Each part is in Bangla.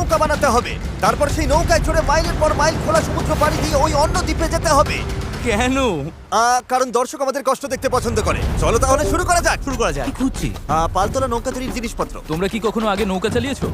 নৌকা বানাতে হবে। তারপর সেই নৌকায় চড়ে মাইলের পর মাইল খোলা সমুদ্র পাড়ি দিয়ে ওই অন্য দ্বীপে যেতে হবে। কেন? কারণ দর্শক আমাদের কষ্ট দেখতে পছন্দ করে। চলো তাহলে শুরু করা যাক। শুরু করা যায়। কি খুঁজছি? পালতোলা নৌকা তৈরির জিনিসপত্র। তোমরা কি কখনো আগে নৌকা চালিয়েছো?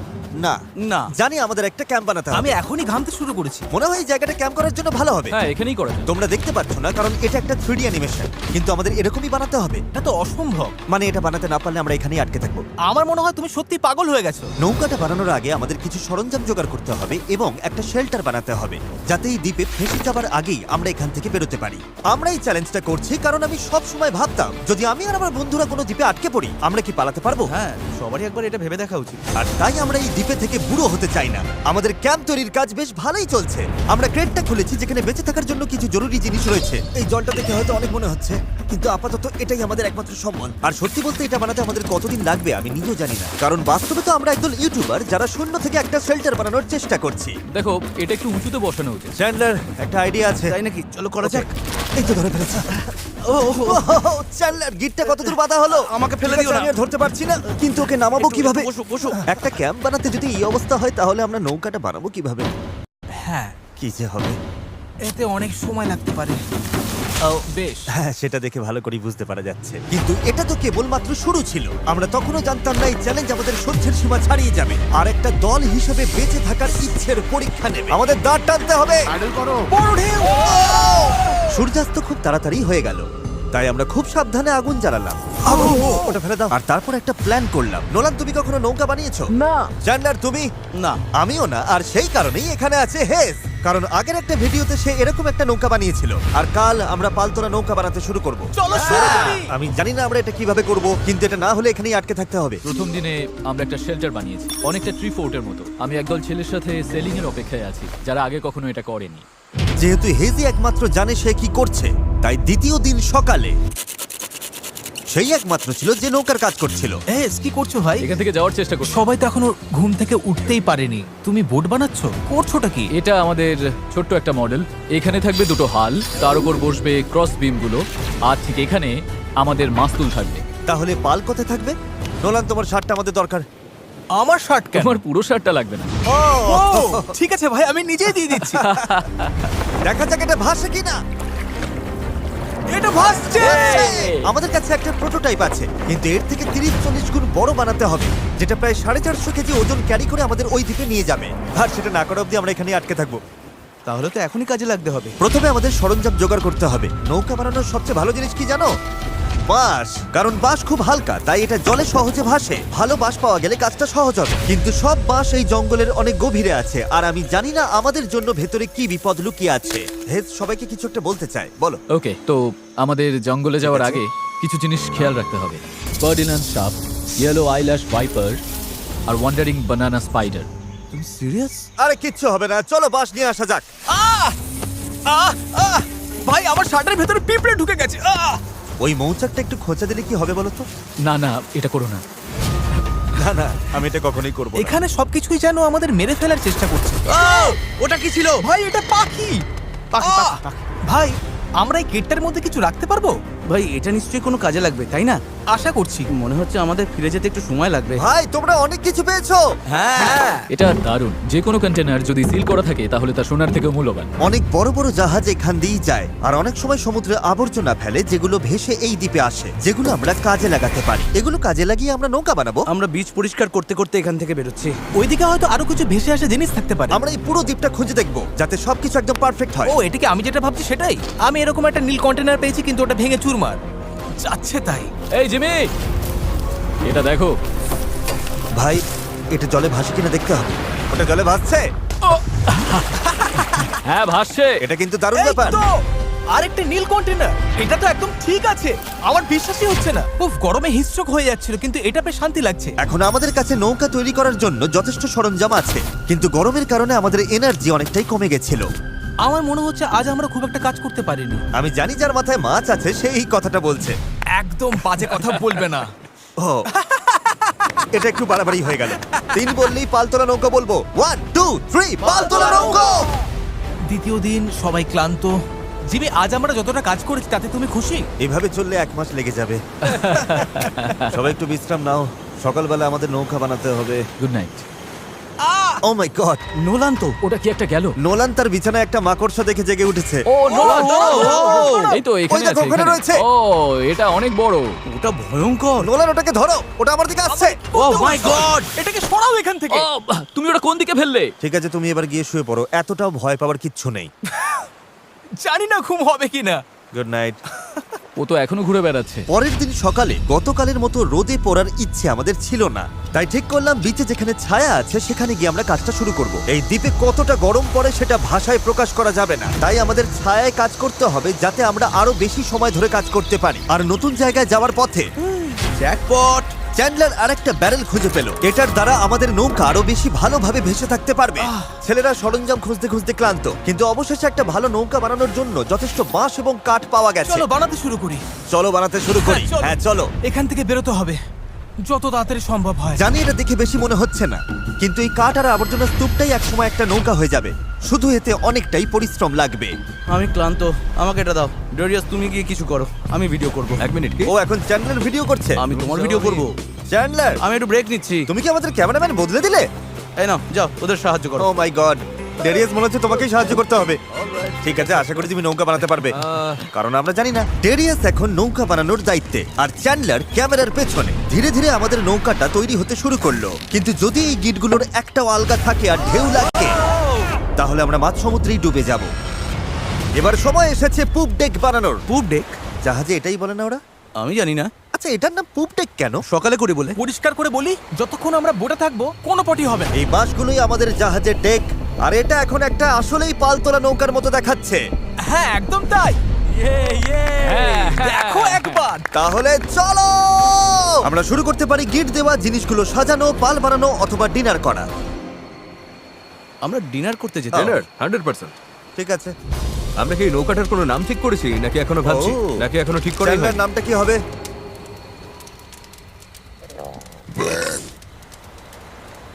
না না। জানি আমাদের একটা ক্যাম্প বানাতে হবে। আমি এখনই ঘামতে শুরু করেছি। মনে হয় এই জায়গাটা ক্যাম্প করার জন্য ভালো হবে। হ্যাঁ, এখানেই করা যায়। তোমরা দেখতে পাচ্ছ না কারণ এটা একটা 3D অ্যানিমেশন, কিন্তু আমাদের এরকমই বানাতে হবে। এটা তো অসম্ভব। মানে এটা বানাতে না পারলে আমরা এখানেই আটকে থাকবো। আমার মনে হয় তুমি সত্যি পাগল হয়ে গেছো। নৌকাটা বানানোর আগে আমাদের কিছু সরঞ্জাম জোগাড় করতে হবে এবং একটা শেল্টার বানাতে হবে, যাতে এই দ্বীপে ফেসে যাবার আগেই আমরা এখান থেকে বেরোতে পারি। আমরা এই চ্যালেঞ্জটা করছি কারণ আমি সব সময় ভাবতাম যদি আমি আর আমার বন্ধুরা কোনো দ্বীপে আটকে পড়ি আমরা কি পালাতে পারবো। হ্যাঁ, সবারই একবার এটা ভেবে দেখা উচিত। আর তাই আমরা এই দ্বীপে থেকে বুড়ো হতে চাই না। আমাদের ক্যাম্প তৈরির কাজ বেশ ভালোই চলছে। আমরা ক্রেটটা খুলেছি যেখানে বেঁচে থাকার জন্য কিছু জরুরি জিনিস রয়েছে। এই জলটা দেখে হয়তো অনেক মনে হচ্ছে, কিন্তু আপাতত এটাই আমাদের একমাত্র সম্বল। আর সত্যি বলতে এটা বানাতে আমাদের কতদিন লাগবে আমি নিজেও জানি না, কারণ বাস্তবে তো আমরা একদল ইউটিউবার যারা শূন্য থেকে একটা শেল্টার বানানোর চেষ্টা করছি। দেখো, এটা একটু উঁচুতে বসানো উচিত। চ্যান্ডলার, একটা আইডিয়া আছে। তাই নাকি? চলো করা যাক। এই তো ধরে ফেলেছি। চ্যান্ডলার, গিটটা কতদূর বাঁধা হলো? আমাকে ফেলে দিও না। আমি আর ধরতে পারছি না, কিন্তু ওকে নামাবো কিভাবে? বসো বসো। একটা ক্যাম্প বানাতে যদি এই অবস্থা হয় তাহলে আমরা নৌকাটা বানাবো কিভাবে? হ্যাঁ, কি যে হবে। এতে অনেক সময় লাগতে পারে। বেশ। হ্যাঁ, সেটা দেখে ভালো করে বুঝতে পারা যাচ্ছে, কিন্তু এটা তো কেবলমাত্র শুরু ছিল। আমরা তখনও জানতাম না এই চ্যালেঞ্জ আমাদের সহ্যের সীমা ছাড়িয়ে যাবে আর একটা দল হিসেবে বেঁচে থাকার ইচ্ছের পরীক্ষা নেবে। আমাদের দাঁড় টানতে হবে। বড় ঢেউ! সূর্যাস্ত খুব তাড়াতাড়ি হয়ে গেল, তাই আমরা খুব সাবধানে আগুন জ্বালালাম। ওটা ফেলে দাও। আর তারপর একটা প্ল্যান করলাম। নোলান, তুমি কখনো নৌকা বানিয়েছো? না। চ্যান্ডলার, তুমি? না। আমিও না, আর সেই কারণেই এখানে আছে হেজ। কারণ আগের একটা ভিডিওতে সে এরকম একটা নৌকা বানিয়েছিল। আর কাল আমরা পালতোলা নৌকা বানাতে শুরু করব। চলো শুরু করি। আমি জানি না আমরা এটা কিভাবে করব, কিন্তু এটা না হলে এখানেই আটকে থাকতে হবে। প্রথম দিনে আমরা একটা শেল্টার বানিয়েছি, অনেকটা ট্রি ফোর্টের মতো। আমি একদল ছেলের সাথে সেলিং এর অপেক্ষায় আছি যারা আগে কখনো এটা করেনি। যেহেতু হেজি একমাত্র জানে সে কি করছে, তাই দ্বিতীয় দিন সকালে সেই একমাত্র ছিল যে নৌকার কাজ করছিল। কি করছো ভাই? এখান থেকে যাওয়ার চেষ্টা করছি। সবাই তো এখনো ঘুম থেকে উঠতেই পারেনি। তুমি বোট বানাচ্ছো? করছোটা কি? এটা আমাদের ছোট্ট একটা মডেল। এখানে থাকবে দুটো হাল, তার উপর বসবে ক্রস বিম গুলো, আর ঠিক এখানে আমাদের মাস্তুল থাকবে। তাহলে পাল কোথায় থাকবে? নোলান, তোমার শার্টটা আমাদের দরকার। আমার শার্ট কেন? তোমার পুরো শার্টটা লাগবে না। ও, ঠিক আছে ভাই, আমি নিজেই দিয়ে দিচ্ছি। দেখা যাক এটা ভাসে কিনা। এটা ভাসছে। আমাদের কাছে একটা প্রোটোটাইপ আছে, কিন্তু এর থেকে 30-40 গুণ বড় বানাতে হবে, যেটা প্রায় 450 কেজি ওজন ক্যারি করে আমাদের ওই দ্বীপে নিয়ে যাবে। আর সেটা না করা অবধি আমরা এখানে আটকে থাকবো। তাহলে তো এখনই কাজে লাগতে হবে। প্রথমে আমাদের সরঞ্জাম জোগাড় করতে হবে। নৌকা বানানোর সবচেয়ে ভালো জিনিস কি জানো? বাঁশ। কারণ বাঁশ খুব হালকা, তাই এটা জলে সহজে ভাসে। ভালো বাঁশ পাওয়া গেলে কাজটা সহজ হবে, কিন্তু সব বাঁশ এই জঙ্গলের অনেক গভীরে আছে, আর আমি জানি না আমাদের জন্য ভেতরে কি বিপদ লুকিয়ে আছে। হেজ সবাইকে কিছু একটা বলতে চায়, বলো। ওকে, তো আমাদের জঙ্গলে যাওয়ার ঠিক আছে। আগে কিছু জিনিস খেয়াল রাখতে হবে। ফার্ডিনান্ড সাপ, ইয়েলো আইল্যাশ ভাইপার, আর ওয়ান্ডারিং বানানা স্পাইডার। তুমি সিরিয়াস? আরে কিচ্ছু হবে না, চলো বাঁশ নিয়ে আসা যাক। ভাই, আমার শার্টের ভেতরে পিঁপড়ে ঢুকে গেছে। ওই মৌচাকটা একটু খোঁচা দিলে কি হবে বলো তো? না না, এটা করো না। না না, আমি এটা কখনোই করবো না। এখানে সবকিছুই যেন আমাদের মেরে ফেলার চেষ্টা করছে। ওটা কি ছিল? ভাই, এটা পাখি। পাখি। ভাই, আমরা এই কেটটার মধ্যে কিছু রাখতে পারবো? ভাই, এটা নিশ্চয়ই কোনো কাজে লাগবে, তাই না? আশা করছি। মনে হচ্ছে আমাদের ফিরে যেতে একটু সময় লাগবে। ভাই, তোমরা অনেক কিছু পেয়েছো। হ্যাঁ। এটা দারুণ। যে কোনো কন্টেনার যদি সিল করা থাকে তাহলে তা সোনার থেকেও মূল্যবান। অনেক বড় বড় জাহাজ এখান দিয়েই যায়, আর অনেক সময় সমুদ্রে আবর্জনা ফেলে যেগুলো ভেসে এই দ্বীপে আসে, যেগুলো আমরা কাজে লাগাতে পারি। এগুলো কাজে লাগিয়ে আমরা নৌকা বানাবো। আমরা বীজ পরিষ্কার করতে করতে এখান থেকে বেরোচ্ছি। ওইদিকে হয়তো আরো কিছু ভেসে আসা জিনিস থাকতে পারে। আমরা এই পুরো দ্বীপটা খুঁজে দেখবো, যাতে সবকিছু একদম পারফেক্ট হয়। ও, এটাকে আমি যেটা ভাবছি সেটাই। আমি এরকম একটা নীল কন্টেনার পেয়েছি, কিন্তু ওটা ভেঙে চুরমার যাচ্ছে। তাই এই জিমি, এটা দেখো। ভাই, এটা জলে ভাসে কিনা দেখতে হবে। ওটা জলে ভাসছে। হ্যাঁ, ভাসছে। এটা কিন্তু দারুণ এই ব্যাপার। তো, আরেকটা নীল কন্টেনার। এটা তো একদম ঠিক আছে। আমার বিশ্বাসই হচ্ছে না। উফ, গরমে হিস্ট্রোক হয়ে যাচ্ছিল, কিন্তু এটা বেশ শান্তি লাগছে। এখন আমাদের কাছে নৌকা তৈরি করার জন্য যথেষ্ট সরঞ্জাম আছে, কিন্তু গরমের কারণে আমাদের এনার্জি অনেকটাই কমে গেছিল। আমার মনে হচ্ছে আজ আমরা খুব একটা কাজ করতে পারিনি। আমি জানি যার মাথায় মাছ আছে সে এই কথাটা বলছে। একদম বাজে কথা বলবে না। ও, এটা একটু বাড়াবাড়ি হয়ে গেল। 3 বললেই পালতোলা নৌকা বলবো। 1 2 3 পালতোলা নৌকা। দ্বিতীয় দিন, সবাই ক্লান্ত। জিমি, আজ আমরা যতটা কাজ করেছি তাতে তুমি খুশি? এভাবে চললে 1 মাস লেগে যাবে। সবাই একটু বিশ্রাম নাও, সকালবেলা আমাদের নৌকা বানাতে হবে। Good night. Oh my god, Nolan তো। ওটা কি একটা গেল? নোলান তার বিছানায় একটা মাকড়সা দেখে জেগে উঠেছে। ও নোলান, ও, এই তো এখানে ওই দেখো, আছে, ওখানে এখানে। রয়েছে। ও এটা অনেক বড়। ওটা ভয়ঙ্কর। নোলান ওটাকে ধরো, ওটা আমার দিকে আসছে। ও মাই গড। এটাকে সরাও এখান থেকে। ও তুমি ওটা কোন দিকে ফেললে? ঠিক আছে, তুমি এবার গিয়ে শুয়ে পড়ো, এতটাও ভয় পাওয়ার কিচ্ছু নেই। জানি না ঘুম হবে কিনা। Good night. ও তো এখনো ঘুরে বেড়াচ্ছে। পরের দিন সকালে গতকালের মতো রোদে পড়ার ইচ্ছে আমাদের ছিল না, তাই ঠিক করলাম বিচে যেখানে ছায়া আছে সেখানে গিয়ে আমরা কাজটা শুরু করব। এই দ্বীপে কতটা গরম পড়ে সেটা ভাষায় প্রকাশ করা যাবে না, তাই আমাদের ছায়ায় কাজ করতে হবে যাতে আমরা আরো বেশি সময় ধরে কাজ করতে পারি। আর নতুন জায়গায় যাওয়ার পথে জ্যাকপট। চ্যান্ডলার আরেকটা ব্যারেল খুঁজে পেল। এটার দ্বারা আমাদের নৌকা আরো বেশি ভালোভাবে ভেসে থাকতে পারবে। ছেলেরা সরঞ্জাম খুঁজতে খুঁজতে ক্লান্ত, কিন্তু অবশেষে একটা ভালো নৌকা বানানোর জন্য যথেষ্ট বাঁশ এবং কাঠ পাওয়া গেছে। চলো বানাতে শুরু করি। চলো বানাতে শুরু করি। হ্যাঁ চলো। এখান থেকে বেরোতে হবে যত তাড়াতাড়ি সম্ভব হয়। জানি এটা দেখে বেশি মনে হচ্ছে না, কিন্তু এই কাঠ আর আবর্জনা স্তূপটাই একসময় একটা নৌকা হয়ে যাবে। শুধু এতে অনেকটাই পরিশ্রম লাগবে। আমি ক্লান্ত, আমাকে এটা দাও। ডেরিয়াস তুমি গিয়ে কিছু করো, আমি ভিডিও করব। এক মিনিট কি? ও এখন চ্যান্ডলার ভিডিও করছে। আমি তোমার ভিডিও করব। চ্যান্ডলার, আমি একটু ব্রেক নিচ্ছি। তুমি কি আমাদের ক্যামেরাম্যান বদলে দিলে? এই নাও, যাও ওদের সাহায্য করো। ও মাই গড, ডেরিয়াস মনে হচ্ছে তোমাকেই সাহায্য করতে হবে। ঠিক আছে, আশা করি তুমি নৌকা বানাতে পারবে, কারণ আমরা জানি না। ডেরিয়াস এখন নৌকা বানানোর দায়িত্বে, আর চ্যান্ডলার ক্যামেরার পেছনে। ধীরে ধীরে আমাদের নৌকাটা তৈরি হতে শুরু করলো, কিন্তু যদি এই গিটগুলোর একটাও আলগা থাকে আর ঢেউ লাগে তাহলে আমরা মাঝ সমুদ্রেই ডুবে যাব। এবার সময় এসেছে পুপ ডেক বানানোর। পুপ ডেক? জাহাজে এটাই বলে না ওরা? আমি জানি না, আচ্ছা, এটার নাম পুপ ডেক কেন? সকালে করে বলে। পরিষ্কার করে বলি, যতক্ষণ আমরা বোটে থাকবো কোনো পটি হবে না। এই বাঁশগুলোই আমাদের জাহাজের ডেক, আর এটা এখন একটা আসলেই পালতোলা নৌকার মতো দেখাচ্ছে। হ্যাঁ একদম তাই। হ্যাঁ, দেখো একবার। তাহলে চলো আমরা শুরু করতে পারি গিট দেওয়া জিনিসগুলো সাজানো, পাল বানানো অথবা ডিনার করা। আমরা ডিনার করতে যেতে। ডিনার? 100%। ঠিক আছে, আমরা কি এই নৌকাটার কোনো নাম ঠিক করেছি নাকি এখনো ভাবছি, ও। নাকি এখনো ঠিক করাই চ্যানেলের হয়নি? নামটা কি হবে?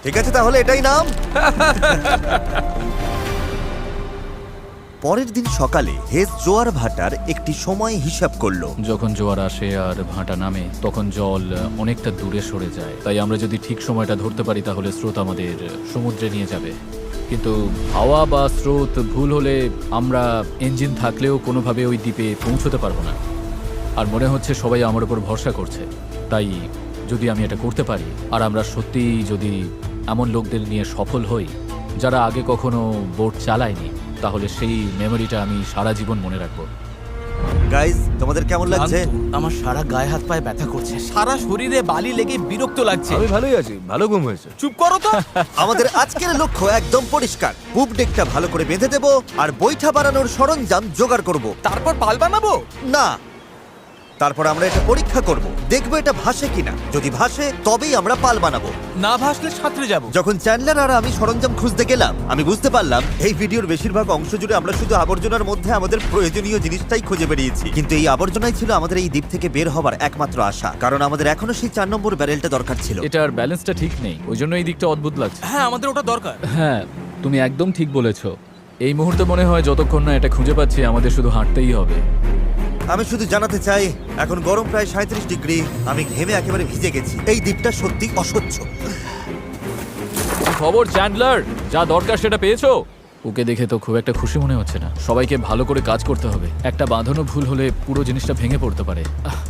ঠিক আছে, তাহলে এটাই নাম। পরের দিন সকালে হেজ জোয়ার ভাটার একটি সময় হিসাব করলো। যখন জোয়ার আসে আর ভাটা নামে তখন জল অনেকটা দূরে সরে যায়, তাই আমরা যদি ঠিক সময়টা ধরতে পারি তাহলে স্রোত আমাদের সমুদ্রে নিয়ে যাবে। কিন্তু হাওয়া বা স্রোত ভুল হলে আমরা ইঞ্জিন থাকলেও কোনোভাবে ওই দ্বীপে পৌঁছতে পারবো না। আর মনে হচ্ছে সবাই আমার উপর ভরসা করছে, তাই যদি আমি এটা করতে পারি আর আমরা সত্যিই যদি এমন লোকদের নিয়ে সফল হই যারা আগে কখনো বোট চালায়নি, তাহলে সেই মেমোরিটা আমি সারা জীবন মনে রাখবো। গাইস, তোমাদের কেমন লাগছে? আমার সারা গায়ে হাত পায়ে ব্যথা করছে। সারা শরীরে বালি লেগে বিরক্ত লাগছে। আমি ভালোই আছি, ভালো ঘুম হয়েছে। চুপ করো তো। আমাদের আজকের লক্ষ্য একদম পরিষ্কার। পুপ ডেকটা ভালো করে বেঁধে দেব আর বৈঠা বানানোর সরঞ্জাম জোগাড় করব। তারপর পাল বানাবো। না, তারপর আমরা এটা পরীক্ষা করব, দেখবো এটা ভাসে কিনা। যদি ভাসে তবেই আমরা পাল বানাবো। না ভাসলে সাঁতরে যাবো। যখন চ্যান্ডলার আর আমি সরঞ্জাম খুঁজতে গেলাম, আমি বুঝতে পারলাম এই ভিডিওর বেশিরভাগ অংশ জুড়ে আমরা শুধু আবর্জনার মধ্যে আমাদের প্রয়োজনীয় জিনিসটাই খুঁজে বেরিয়েছি। কিন্তু এই আবর্জনাই ছিল আমাদের এই দ্বীপ থেকে বের হবার একমাত্র আশা, কারণ আমাদের এখনো সেই 4 নম্বর ব্যারেলটা দরকার ছিল। এটার ব্যালেন্সটা ঠিক নেই, ওই জন্য এই দিকটা অদ্ভুত লাগছে। হ্যাঁ আমাদের ওটা দরকার। হ্যাঁ, তুমি একদম ঠিক বলেছো। এই মুহূর্তে মনে হয় যতক্ষণ না এটা খুঁজে পাচ্ছি আমাদের শুধু হাঁটতেই হবে। আমি শুধু জানাতে চাই, এখন গরম প্রায় 37 ডিগ্রি, আমি ঘেমে একেবারে ভিজে গেছি। এই দ্বীপটা সত্যি অসহ্য। কি খবর চ্যান্ডলার? যা দরকার সেটা পেয়েছো? ওকে দেখে তো খুব একটা খুশি মনে হচ্ছে না। সবাইকে ভালো করে কাজ করতে হবে, একটা বাঁধানো ভুল হলে পুরো জিনিসটা ভেঙে পড়তে পারে।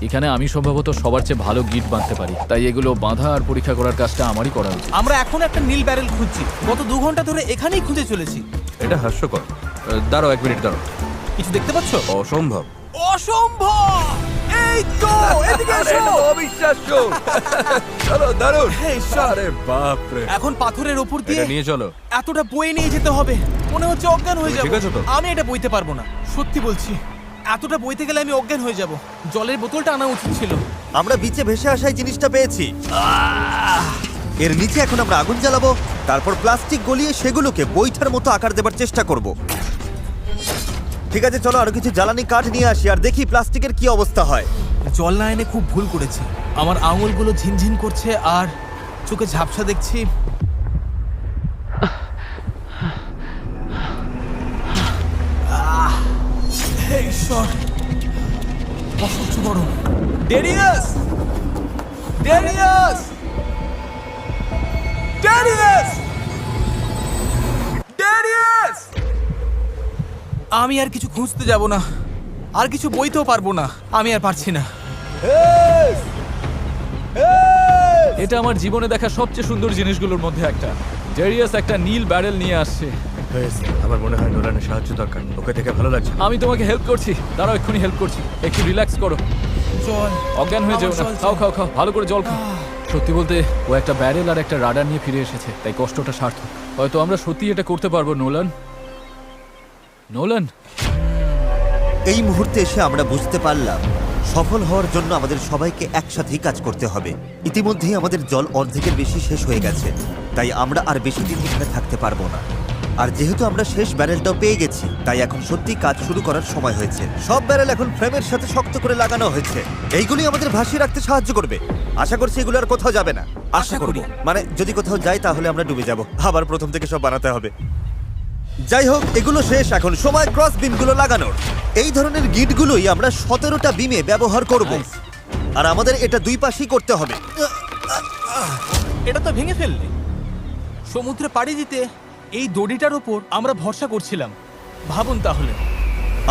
এখানে আমি সম্ভবত সবার চেয়ে ভালো গিট বাঁধতে পারি, তাই এগুলো বাঁধা আর পরীক্ষা করার কাজটা আমারই করা উচিত। আমরা এখন একটা নীল ব্যারেল খুঁজছি, গত 2 ঘন্টা ধরে এখানেই খুঁজে চলেছি। এটা হাস্যকর। দাঁড়াও, 1 মিনিট দাঁড়াও। কিছু দেখতে পাচ্ছ? অসম্ভব। অসম্ভব! এই তো এদিকে এসো। অবিশ্বাস্য। চলো, দারুণ। হে ঈশ্বর! আরে বাপ রে। এখন পাথরের উপর দিয়ে এটা নিয়ে চলো। এতটা বয়ে নিয়ে যেতে হবে, মনে হচ্ছে অজ্ঞান হয়ে তুমি যাব। ঠিক আছো তো? আমি এটা বইতে পারবো না, সত্যি বলছি। এতটা বইতে গেলে আমি অজ্ঞান হয়ে যাব। জলের বোতলটা আনা উচিত ছিল। আমরা বিচে ভেসে আসাই জিনিসটা পেয়েছি। এর নিচে এখন আমরা আগুন জ্বালাবো, তারপর প্লাস্টিক গলিয়ে সেগুলোকে বৈঠার মতো আকার দেবার চেষ্টা করব। ঠিক আছে, চলো আরো কিছু জ্বালানি কাঠ নিয়ে আসি আর দেখি প্লাস্টিকের কি অবস্থা হয়। জল না এনে খুব ভুল করেছি। আমার আঙুলগুলো ঝিনঝিন করছে আর চোখে ঝাপসা দেখছি। হে ঈশ্বর, অসহ্য গরম। ডেরিয়াস! ডেরিয়াস! ডেরিয়াস! আমি আর কিছু খুঁজতে যাব না, আর কিছু বইতেও পারবো না, আমি আর পারছি না। এটা আমার জীবনে দেখা সবচেয়ে সুন্দর জিনিসগুলোর মধ্যে একটা। ডেরিয়াস একটা নীল ব্যারেল নিয়ে আসছে। আমার মনে হয় নোলানের সাহায্য দরকার, ওকে দেখে ভালো লাগছে। আমি তোমাকে হেল্প করছি, দাঁড়াও এক্ষুনি হেল্প করছি। একটু রিল্যাক্স করো, জল, অজ্ঞান হয়ে যেও না। আমার জল খাও চাই। খাও খাও, ভালো করে জল খাও। সত্যি বলতে ও একটা ব্যারেল আর একটা রাডার নিয়ে ফিরে এসেছে, তাই কষ্টটা সার্থক। হয়তো আমরা সত্যি এটা করতে পারবো। নোলান, নোলান, এই মুহূর্তে এসে আমরা বুঝতে পারলাম সফল হওয়ার জন্য আমাদের সবাইকে একসাথেই কাজ করতে হবে। ইতিমধ্যেই আমাদের জল অর্ধেকের বেশি শেষ হয়ে গেছে, তাই আমরা আর বেশি দিন এখানে থাকতে পারবো না। আর যেহেতু আমরা শেষ ব্যারেলটাও পেয়ে গেছি, তাই এখন সত্যি কাজ শুরু করার সময় হয়েছে। সব ব্যারেল এখন ফ্রেমের সাথে শক্ত করে লাগানো হয়েছে। এইগুলি আমাদের ভাসিয়ে রাখতে সাহায্য করবে। আশা করছি এগুলো আর কোথাও যাবে না। আশা করি, মানে যদি কোথাও যাই তাহলে আমরা ডুবে যাব, আবার প্রথম থেকে সব বানাতে হবে। যাই হোক, এগুলো শেষ, এখন সময় ক্রস বিমগুলো লাগানোর। এই ধরনের গিটগুলোই আমরা 17টা বিমে ব্যবহার করব, আর আমাদের এটা দুই পাশেই করতে হবে। এটা তো ভেঙে ফেললে। সমুদ্রে পাড়ি দিতে এই দড়িটার উপর আমরা ভরসা করছিলাম। ভাবুন তাহলে।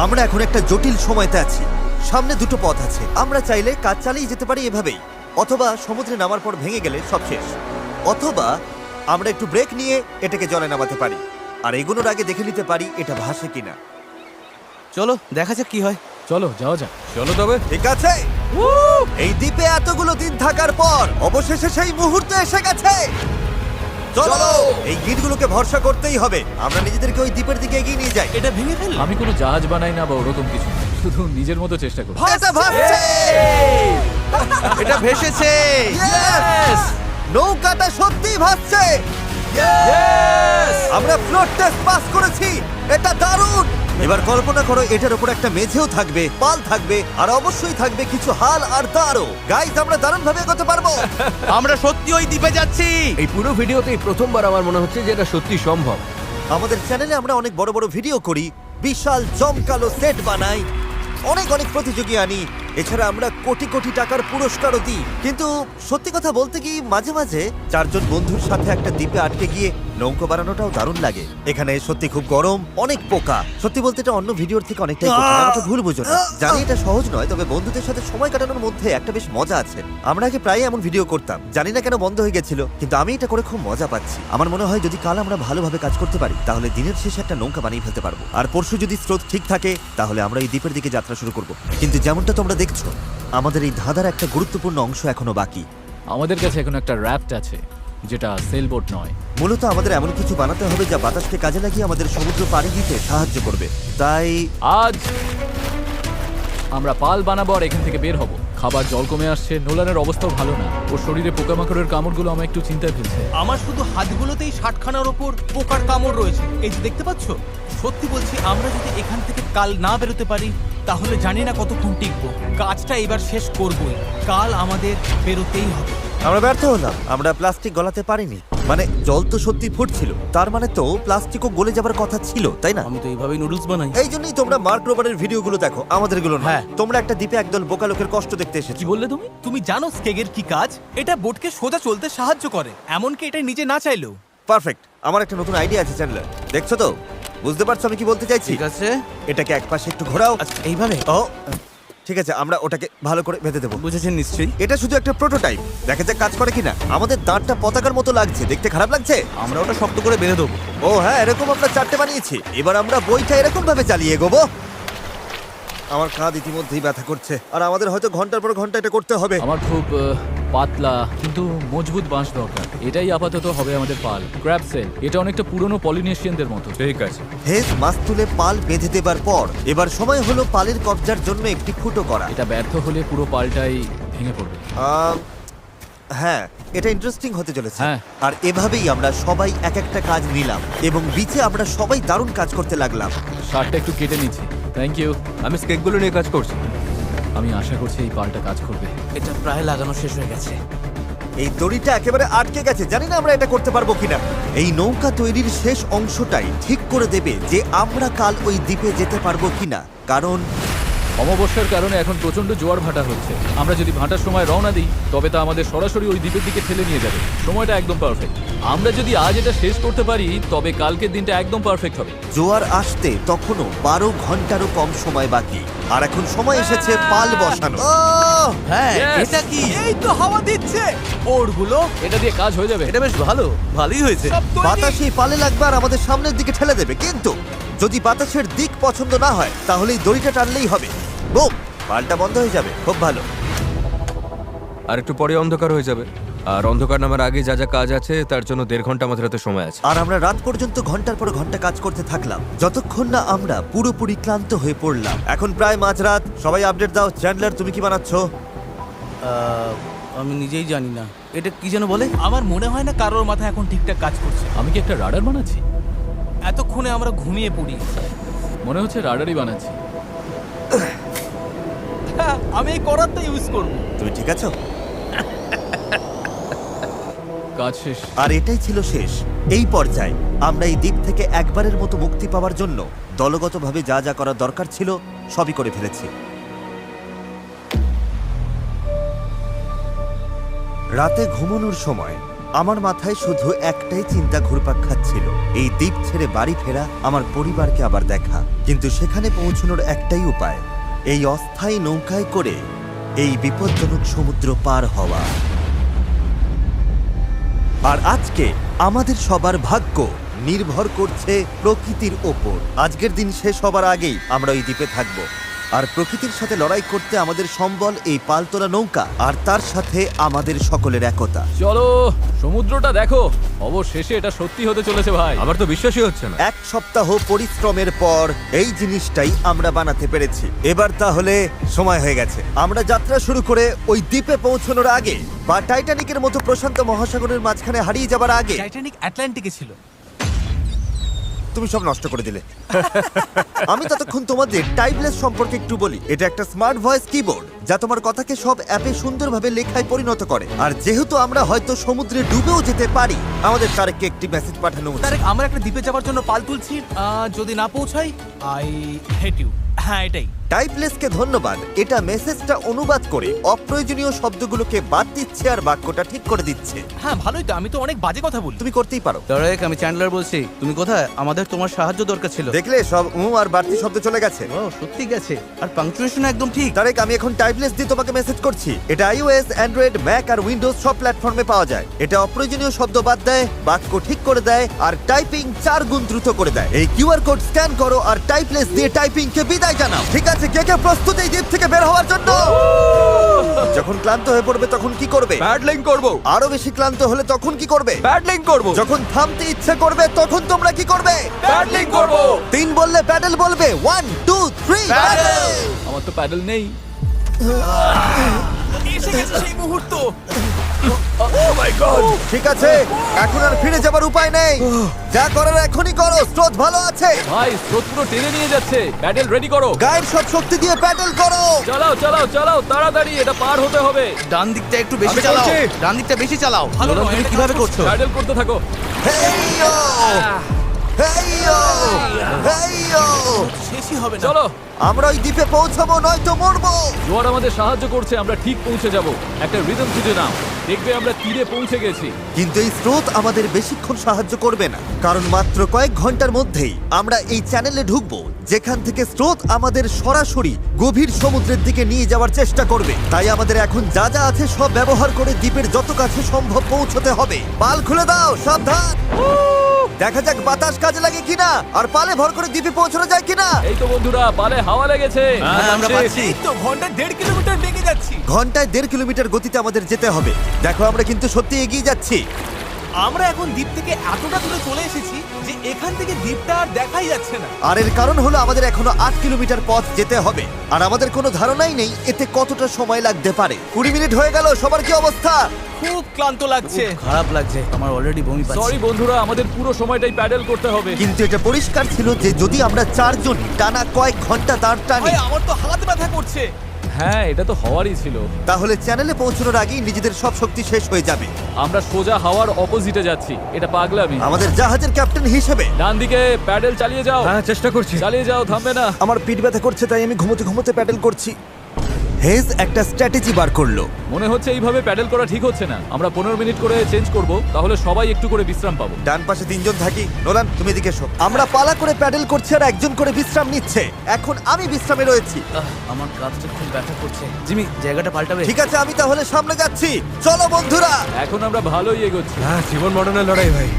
আমরা এখন একটা জটিল সময়তে আছি। সামনে দুটো পথ আছে। আমরা চাইলে কাজ চালিয়ে যেতে পারি এভাবেই, অথবা সমুদ্রে নামার পর ভেঙে গেলে সব শেষ, অথবা আমরা একটু ব্রেক নিয়ে এটাকে জলে নামাতে পারি আর এগুলোর আগে দেখে নিতে পারি এটা ভাসে কিনা। চলো দেখা যাক কি হয়। চলো যাওয়া যাক। চলো তবে। ঠিক আছে, এই দ্বীপে এতগুলো দিন থাকার পর অবশেষে সেই মুহূর্ত এসে গেছে। চলো, এই গিটগুলোকে ভরসা করতেই হবে। আমরা নিজেদেরকে ওই দ্বীপের দিকে এগিয়ে নিয়ে যাই। এটা ভেঙে ফেললে। আমি কোনো জাহাজ বানাই না বা ওরকম কিছু না, শুধু নিজের মতো চেষ্টা করি। এটা ভাসছে। এটা ভেসেছে। Yes! নৌকাটা সত্যিই ভাসছে। আমরা ফ্লোট টেস্ট পাস করেছি, এটা দারুণ। এবার কল্পনা করো এটার উপর একটা মেঝেও থাকবে, পাল থাকবে, আর অবশ্যই থাকবে কিছু হাল আর তারও। গাইস, আমরা দারুণ ভাবে এগোতে পারবো। আমরা সত্যি ওই দ্বীপে যাচ্ছি। এই পুরো ভিডিওতেই প্রথমবার আমার মনে হচ্ছে যে এটা সত্যি সম্ভব। আমাদের চ্যানেলে আমরা অনেক বড় বড় ভিডিও করি, বিশাল জমকালো সেট বানাই, অনেক অনেক প্রতিযোগী আনি, এছাড়া আমরা কোটি কোটি টাকার পুরস্কারও দিই। কিন্তু সত্যি কথা বলতে কি, মাঝে মাঝে চারজন বন্ধুর সাথে একটা দ্বীপে আটকে গিয়ে নৌকো বানানোটাও দারুণ লাগে। এখানে সত্যি খুব গরম, অনেক পোকা। সত্যি বলতে এটা অন্য ভিডিওর থেকে অনেকটাই কঠিন, আমাকে ভুল বুঝো না। জানি এটা সহজ নয়, তবে বন্ধুদের সাথে সময় কাটানোর মধ্যে একটা বেশ মজা আছে। আমরা আগে প্রায় এমন ভিডিও করতাম, জানি না কেন বন্ধ হয়ে গেছিল, কিন্তু আমি এটা করে খুব মজা পাচ্ছি। আমার মনে হয় যদি কাল আমরা ভালোভাবে কাজ করতে পারি তাহলে দিনের শেষে একটা নৌকা বানিয়ে ফেলতে পারবো। আর পরশু যদি স্রোত ঠিক থাকে তাহলে আমরা এই দ্বীপের দিকে যাত্রা শুরু করব। কিন্তু যেমনটা তোমরা দেখছো, আমাদের এই ধাঁধার একটা গুরুত্বপূর্ণ অংশ এখনো বাকি। আমাদের কাছে এখন একটা র্যাফট আছে, যেটা সেলবোট নয়। মূলত আমাদের এমন কিছু বানাতে হবে যা বাতাসকে কাজে লাগিয়ে আমাদের সমুদ্র পাড়ি দিতে সাহায্য করবে। তাই আজ আমরা পাল বানাবো আর এখান থেকে বের হব। খাবার জল কমে আসছে, নোলানের অবস্থাও ভালো না। ওর শরীরে পোকামাকড়ের কামড়গুলো আমার একটু চিন্তায় ফেলছে। আমার শুধু হাতগুলোতেই 60খানার ওপর পোকার কামড় রয়েছে। এই যে দেখতে পাচ্ছ, সত্যি বলছি, আমরা যদি এখান থেকে কাল না বেরোতে পারি তাহলে জানি না কতক্ষণ টিকবো। কাজটা এবার শেষ করবই, কাল আমাদের বেরোতেই হবে। আমরা ব্যর্থ হলাম, আমরা প্লাস্টিক গলাতে পারিনি। মানে জল তো সত্যি ফুটছিল, তার মানে তো প্লাস্টিকও গলে যাবার কথা ছিল, তাই না? আমি তো এইভাবেই নুডলস বানাই। এই জন্যই তোমরা মার্ক রোবারের ভিডিওগুলো দেখো, আমাদেরগুলো না। হ্যাঁ। তোমরা একটা দ্বীপে একদল বোকা লোকের কষ্ট দেখতে এসেছো। কি বললে তুমি? তুমি জানো স্কেগের কি কাজ? এটা বোটকে সোজা চলতে সাহায্য করে, এমনকি এটা নিজে না চাইলেও। পারফেক্ট। আমার একটা নতুন আইডিয়া আছে চ্যান্ডলার, দেখছো তো? বুঝতে পারছো আমি কি বলতে চাইছি? ঠিক আছে, এটাকে একপাশে একটু ঘোরাও। আচ্ছা এইভাবে। ও ঠিক আছে, আমরা ওটাকে ভালো করে বেঁধে দেবো। বুঝেছেন নিশ্চয়ই। এটা শুধু একটা প্রোটোটাইপ, দেখা যাক কাজ করে কিনা। আমাদের দাঁতটা পতাকার মতো লাগছে, দেখতে খারাপ লাগছে। আমরা ওটা শক্ত করে বেঁধে দেবো। ও হ্যাঁ, এরকম আমরা 4টে বানিয়েছি। এবার আমরা বইটা এরকম ভাবে চালিয়ে এগোবো। আমার কাঁধ ইতিমধ্যেই ব্যথা করছে, আর আমাদের হয়তো ঘন্টার পর ঘন্টা এটা করতে হবে। আমার খুব পাতলা কিন্তু মজবুত বাঁশ দরকার। এটাই আপাতত হবে আমাদের পাল। ক্র্যাব সেল, এটা অনেকটা পুরনো পলিনেশিয়ানদের মতো। ঠিক আছে। হেজ মাছ তুলে পাল বেঁধে দেবার পর এবার সময় হলো পালের কবজার জন্য একটি ফুটো করা। এটা ব্যর্থ হলে পুরো পালটাই ভেঙে পড়বে। হ্যাঁ, এটা ইন্টারেস্টিং হতে চলেছে। হ্যাঁ। আর এভাবেই আমরা সবাই এক একটা কাজ নিলাম এবং বিচে আমরা সবাই দারুণ কাজ করতে লাগলাম। শার্টটা একটু কেটে নিচ্ছি। Thank you. আমি স্কেকগুলো নিয়ে কাজ করছি। আমি আশা করছি এই পালটা কাজ করবে। এটা প্রায় লাগানো শেষ হয়ে গেছে। এই দড়িটা একেবারে আটকে গেছে, জানি না আমরা এটা করতে পারবো কিনা। এই নৌকা তৈরির শেষ অংশটাই ঠিক করে দেবে যে আমরা কাল ওই দ্বীপে যেতে পারবো কিনা। কারণ অমাবস্যার কারণে এখন প্রচন্ড জোয়ার ভাটা হচ্ছে। আমরা যদি ভাটার সময় রওনা দিই তবে তা আমাদের সরাসরি ওই দ্বীপের দিকে ঠেলে নিয়ে যাবে। সময়টা একদম পারফেক্ট। আমরা যদি আজ এটা শেষ করতে পারি তবে কালকের দিনটা একদম পারফেক্ট হবে। জোয়ার আসতে তখনও 12 ঘন্টারও কম সময় বাকি, আর এখন সময় এসেছে পাল বসানো। হ্যাঁ Yes! এটা কি? এই তো হাওয়া দিচ্ছে, ওরগুলো এটা দিয়ে কাজ হয়ে যাবে। এটা বেশ ভালোই হয়েছে। সব তৈরি। বাতাস এই পালে লাগবে আর আমাদের সামনের দিকে ঠেলে দেবে, কিন্তু যদি বাতাসের দিক পছন্দ না হয় তাহলে এই দড়িটা টানলেই হবে। বুম, পালটা বন্ধ হয়ে যাবে। খুব ভালো। আর একটু পরে অন্ধকার হয়ে যাবে। আর অন্ধকার নামার আগে যা যা কাজ আছে তার জন্য 1.5 ঘন্টা আমাদের হাতে সময় আছে। আর আমরা রাত পর্যন্ত ঘন্টার পর ঘন্টা কাজ করতে থাকলাম, যতক্ষণ না আমরা পুরোপুরি ক্লান্ত হয়ে পড়লাম। এখন প্রায় মাঝরাত। সবাই আপডেট দাও। চ্যান্ডলার, তুমি কি বানাচ্ছ? আমি নিজেই জানি না এটা কি যেন বলে। আমার মনে হয় না কারোর মাথা এখন ঠিকঠাক কাজ করছে। আমি কি একটা রাডার বানাচ্ছি? এতক্ষণে আমরা ঘুমিয়ে পড়ি। মনে হচ্ছে রাডারই বানাচ্ছি। হ্যাঁ, আমি এই করাতটা ইউজ করব। তুমি ঠিক আছো? কাজ শেষ। আর এটাই ছিল শেষ। এই পর্যায়ে আমরা এই দ্বীপ থেকে একবারের মতো মুক্তি পাওয়ার জন্য দলগতভাবে যা যা করা দরকার ছিল সবই করে ফেলেছি। রাতে ঘুমানোর সময় আমার মাথায় শুধু একটাই চিন্তা ঘুরপাক খাচ্ছিল, এই দ্বীপ ছেড়ে বাড়ি ফেরা, আমার পরিবারকে আবার দেখা। কিন্তু সেখানে পৌঁছানোর একটাই উপায়, এই অস্থায়ী নৌকায় করে এই বিপজ্জনক সমুদ্র পার হওয়া। আর আজকে আমাদের সবার ভাগ্য নির্ভর করছে প্রকৃতির ওপর। আজকের দিন শেষ হবার আগেই আমরা ওই দ্বীপে থাকব। আর প্রকৃতির সাথে লড়াই করতে আমাদের সম্বল এই পালতোলা নৌকা, আর তার সাথে আমাদের সকলের একতা। চলো সমুদ্রটা দেখো। অবশেষে এটা সত্যি হতে চলেছে ভাই। আমার তো বিশ্বাসই হচ্ছে না। 1 সপ্তাহ পরিশ্রমের পর এই জিনিসটাই আমরা বানাতে পেরেছি। এবার তাহলে সময় হয়ে গেছে আমরা যাত্রা শুরু করে ওই দ্বীপে পৌঁছানোর আগে, বা টাইটানিকের মতো প্রশান্ত মহাসাগরের মাঝখানে হারিয়ে যাবার আগে। টাইটানিক আটলান্টিকে ছিল। তুমি সব নষ্ট করে দিলে। আমি ততক্ষণ তোমাদের টাইপলেস সম্পর্কে একটু বলি। এটা একটা স্মার্ট ভয়েস কিবোর্ড যা তোমার কথাকে সব অ্যাপে সুন্দরভাবে লেখায় পরিণত করে। আর যেহেতু আমরা হয়তো সমুদ্রে ডুবেও যেতে পারি, আমাদের তারেককে একটি মেসেজ পাঠানো উচিত। তারেক, আমরা একটা দ্বীপে যাওয়ার জন্য পাল তুলছি। যদি না পৌঁছাই, আই হেট ইউ। হ্যাঁ, এটাই। টাইপলেসকে ধন্যবাদ। এটা মেসেজটা অনুবাদ করে অপ্রয়োজনীয় শব্দগুলোকে বাদ দিচ্ছে আর বাক্যটা ঠিক করে দিচ্ছে। হ্যাঁ, ভালোই তো। আমি তো অনেক বাজে কথা বলি। তুমি করতেই পারো। তারেক, আমি চ্যান্ডলার বলছি। তুমি কোথায়? আমাদের তোমার সাহায্য দরকার ছিল। দেখলে সব আর বাড়তি শব্দ চলে গেছে। ও সত্যি গেছে। আর পাংচুয়েশন একদম ঠিক। তারেক, আমি এখন টাইপলেস দিয়ে তোমাকে মেসেজ করছি। এটা iOS, অ্যান্ড্রয়েড, ম্যাক আর উইন্ডোজ সব প্ল্যাটফর্মে পাওয়া যায়। এটা অপ্রয়োজনীয় শব্দ বাদ দেয়, বাক্য ঠিক করে দেয়, আর টাইপিং 4 গুণ দ্রুত করে দেয়। এই কিউআর কোড স্ক্যান করো আর টাইপলেস দিয়ে টাইপিংকে বিদায় জানাও। ঠিক আছে, কে কে প্রস্তুত এই দ্বীপ থেকে বের হওয়ার জন্য? যখন ক্লান্ত হয়ে পড়বে তখন কি করবে? প্যাডলিং করব। আরো বেশি ক্লান্ত হলে তখন কি করবে? প্যাডলিং করব। যখন থামতে ইচ্ছে করবে তখন তোমরা কি করবে? প্যাডলিং করব। 3 বললে প্যাডেল বলবে। 1 2 3 প্যাডেল। আমার তো প্যাডেল নেই। এসে গেছে সেই মুহূর্ত। ঠিক আছে, এখন আর ফিরে যাবার উপায় নেই। যা করার এখনই করো। স্রোত ভালো আছে। ভাই স্রোত পুরো টেনে নিয়ে যাচ্ছে। প্যাডেল রেডি করো। গায়ের সব শক্তি দিয়ে প্যাডেল করো। চালাও চালাও চালাও, তাড়াতাড়ি, এটা পার হতে হবে। ডান দিকটা একটু বেশি আমি চালাও। করছি। ডান দিকটা বেশি চালাও। ভালো নোলান, নয়, তুমি এটা কিভাবে কাজ করছো? প্যাডেল করতে থাকো। হেইয়ো! হেইয়ো! হেইয়ো! শেষই হবে না। চলো, আমরা ওই দ্বীপে পৌঁছাবো, নয়তো মরবো। জোয়ার আমাদের সাহায্য করছে। আমরা ঠিক পৌঁছে যাব। একটা রিদম খুঁজে নাও, দেখবে আমরা তীরে পৌঁছে গেছি। কিন্তু এই স্রোত আমাদের বেশিক্ষণ সাহায্য করবে না, কারণ মাত্র কয়েক ঘন্টার মধ্যেই আমরা এই চ্যানেলে ঢুকবো যেখান থেকে স্রোত আমাদের সরাসরি গভীর সমুদ্রের দিকে নিয়ে যাওয়ার চেষ্টা করবে। তাই আমাদের এখন যা যা আছে সব ব্যবহার করে দ্বীপের যত কাছে সম্ভব পৌঁছতে হবে। পাল খুলে দাও, সাবধান। দেখা যাক বাতাস কাজে লাগে কিনা, আর পালে ভর করে দ্বীপে পৌঁছানো যায় কিনা। এই তো বন্ধুরা, পালে হাওয়া লেগেছে। হ্যাঁ, আমরা পাচ্ছি। এই তো ঘন্টায় 1.5 কিলোমিটার বেগে যাচ্ছি। ঘন্টায় 1.5 কিলোমিটার গতিতে আমাদের যেতে হবে। দেখো, আমরা কিন্তু সত্যি এগিয়ে যাচ্ছি। আমরা এখন দ্বীপ থেকে এতটা দূরে চলে এসেছি যে এখান থেকে দ্বীপটা আর দেখাই যাচ্ছে না। আর এর কারণ হলো আমাদের এখনো 8 কিলোমিটার পথ যেতে হবে, আর আমাদের কোনো ধারণাই নেই এতে কতটা সময় লাগতে পারে। 20 মিনিট হয়ে গেল। সবার কি অবস্থা? খুব ক্লান্ত লাগছে। খারাপ লাগছে, আমার অলরেডি বমি পাচ্ছে। সরি বন্ধুরা, আমাদের পুরো সময়টাই প্যাডেল করতে হবে। কিন্তু এটা পরিষ্কার ছিল যে যদি আমরা 4 জন টানা কয়েক ঘন্টা দাঁড় টানি, ভাই, আমার তো হাত ব্যথা করছে। হ্যাঁ, এটা তো হওয়ারই ছিল। তাহলে চ্যানেলে পৌঁছানোর আগেই নিজেদের সব শক্তি শেষ হয়ে যাবে। আমরা সোজা হাওয়ার অপোজিটে যাচ্ছি, এটা পাগলামি। আমাদের জাহাজের ক্যাপ্টেন হিসেবে ডান দিকে প্যাডেল চালিয়ে যাও, হ্যাঁ চেষ্টা করছি। চালিয়ে যাও, থামবে না। আমার পিঠ ব্যথা করছে, তাই আমি ঘুমোতে ঘুমোতে প্যাডেল করছি। হেজ একটা স্ট্র্যাটেজি বার করলো। মনে হচ্ছে এইভাবে প্যাডেল করা ঠিক হচ্ছে না। আমরা 15 মিনিট করে চেঞ্জ করব, তাহলে সবাই একটু করে বিশ্রাম পাবো। ডান পাশে 3 জন থাকি। নোলান, তুমি এদিকে এসো। আমরা পালা করে প্যাডেল করছি আর একজন করে বিশ্রাম নিচ্ছে। এখন আমি বিশ্রামে রয়েছি। আমার কাঁধটা খুব ব্যথা করছে। জিমি, জায়গাটা পাল্টাবে? ঠিক আছে, আমি তাহলে সামনে যাচ্ছি। চলো বন্ধুরা। এখন আমরা ভালোই এগোচ্ছি। হ্যাঁ, জীবন মরণের লড়াই ভাই।